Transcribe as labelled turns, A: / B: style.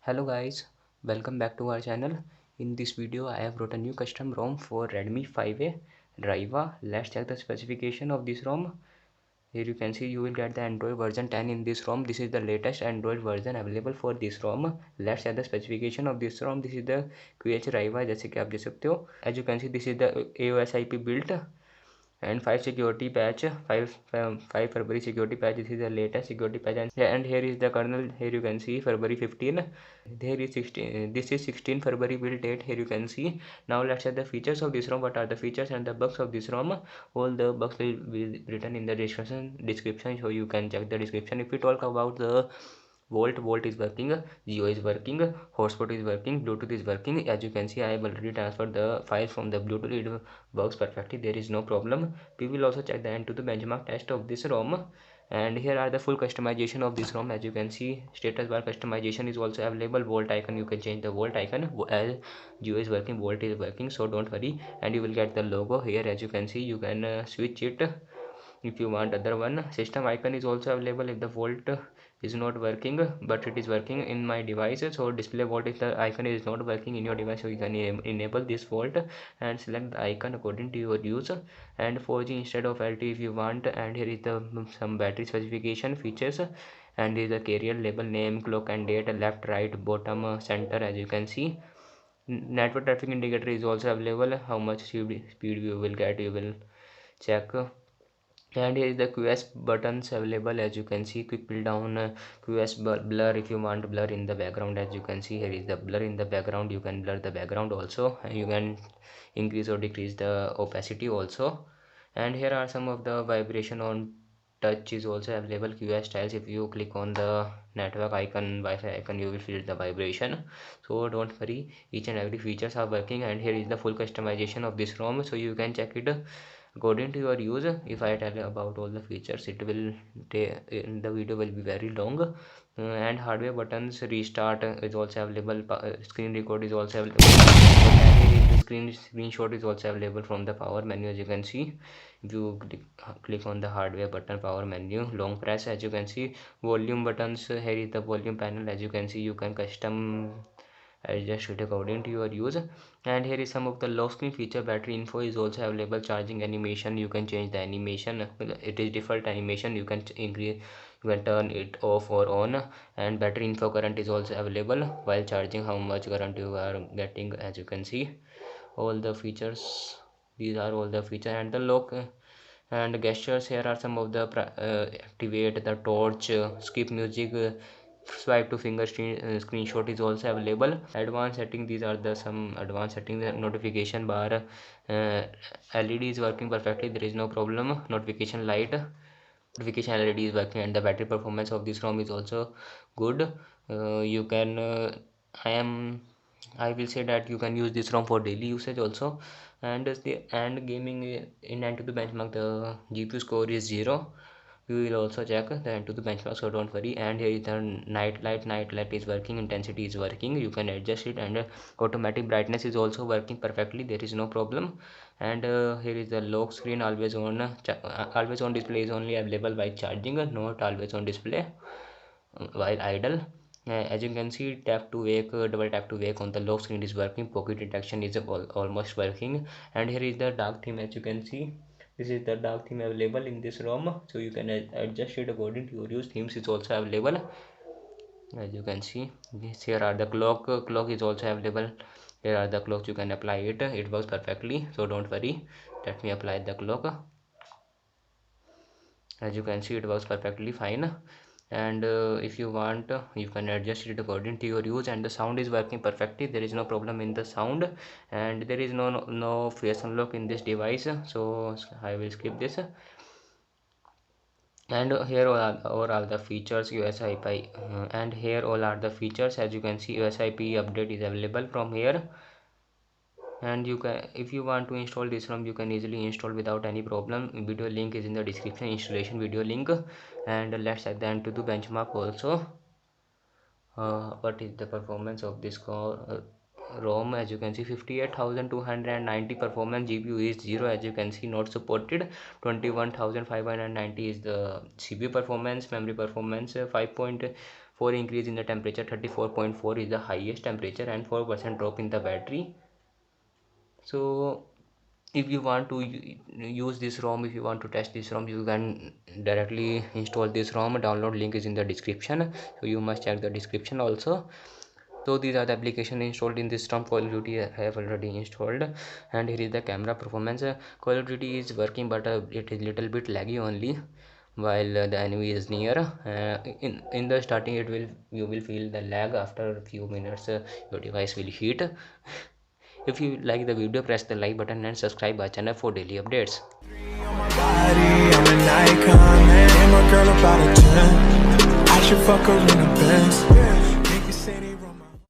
A: Hello guys, welcome back to our channel. In this video I have brought a new custom ROM for Redmi 5A Driva. Let's check the specification of this ROM. Here you can see you will get the Android version 10 in this ROM. This is the latest Android version available for this ROM. Let's check the specification of this ROM. This is the QH Driva जैसे कि आप देख सकते हो. As you can see this is the AOS IP built and 5 security patch, 5 February security patch. This is the latest security patch, and here is the kernel. Here you can see February 15. There is 16. This is 16 February build date. Here you can see. Now let's check the features of this ROM. What are the features and the bugs of this ROM? All the bugs will be written in the description, so you can check the description. If we talk about the Volt is working, Geo is working, hotspot is working, Bluetooth is working. As you can see, I have already transferred the files from the Bluetooth. It works perfectly. There is no problem. We will also check the AnTuTu benchmark test of this ROM. And here are the full customization of this ROM. As you can see, status bar customization is also available. Volt icon, you can change the Volt icon. As Geo is working, Volt is working, so don't worry. And you will get the logo here. As you can see, you can switch it if you want other one. System icon is also available if the Volt is not working, but it is working in my device. So display Volt, if the icon is not working in your device, so you can enable this Volt and select the icon according to your use. And 4G instead of LTE if you want. And here is the some battery specification features, and is the carrier label, name, clock and date, left, right, bottom, center. As you can see, network traffic indicator is also available. How much speed you will get, you will check. And here is the QS buttons available. As you can see, quick pull down, QS blur if you want blur in the background. As you can see, here is the blur in the background. You can blur the background also, and you can increase or decrease the opacity also. And here are some of the vibration on touch is also available. QS styles, if you click on the network icon, Wi-Fi icon, you will feel the vibration. So don't worry, each and every features are working. And here is the full customization of this ROM, so you can check it according to your use. If I tell you about all the features, it will in the video will be very long. And hardware buttons, restart is also available. Screen record is also available. And here is the screenshot is also available from the power menu. As you can see, if you click on the hardware button, power menu, long press. As you can see, volume buttons, here is the volume panel. As you can see, you can custom adjust it according to your use. And here is some of the lock screen feature. Battery info is also available. Charging animation, you can change the animation. It is default animation, you can increase, you can turn it off or on. And battery info, current is also available while charging, how much current you are getting. As you can see, all the features, these are all the features. And the lock and gestures, here are some of the activate the torch, skip music, swipe to finger screenshot is also available. Advanced setting, these are the some advanced settings. Notification bar, LED is working perfectly, there is no problem. Notification light, notification LED is working. And the battery performance of this ROM is also good. You can I will say that you can use this ROM for daily usage also. And gaming in AnTuTu benchmark, the GPU score is 0. We will also check the AnTuTu benchmark, so don't worry. And here is the night light is working, intensity is working, you can adjust it. And automatic brightness is also working perfectly, there is no problem. And here is the lock screen, always on. Always on display is only available while charging, not always on display while idle. As you can see, tap to wake, double tap to wake on the lock screen is working. Pocket detection is almost working. And here is the dark theme. As you can see, this is the dark theme available in this ROM, so you can adjust it according to your use. Themes is also available. As you can see, here are the clock is also available. Here are the clocks, you can apply it, it works perfectly, so don't worry. Let me apply the clock. As you can see, it works perfectly fine. And if you want, you can adjust it according to your use. And the sound is working perfectly, there is no problem in the sound. And there is no face unlock in this device, so I will skip this. And here all are the features USIP, and here all are the features. As you can see, USIP update is available from here. And you can, if you want to install this ROM, you can easily install without any problem. Video link is in the description, installation video link. And let's add the AnTuTu benchmark also. What is the performance of this ROM? As you can see, 58,290 performance. GPU is 0, as you can see, not supported. 21,590 is the CPU performance. Memory performance 5.5 4 increase in the temperature, 34.4 is the highest temperature, and 4% drop in the battery. So if you want to use this ROM, if you want to test this ROM, you can directly install this ROM. Download link is in the description, so you must check the description also. So these are the application installed in this ROM. Call of Duty I have already installed, and here is the camera performance. Call of Duty is working, but it is little bit laggy only while the enemy is near. In the starting you will feel the lag. After a few minutes your device will heat. If you like the video, press the like button and subscribe our channel for daily updates.
B: I'm an icon, man. I'm a girl about a 10. I should fuck her in a Benz.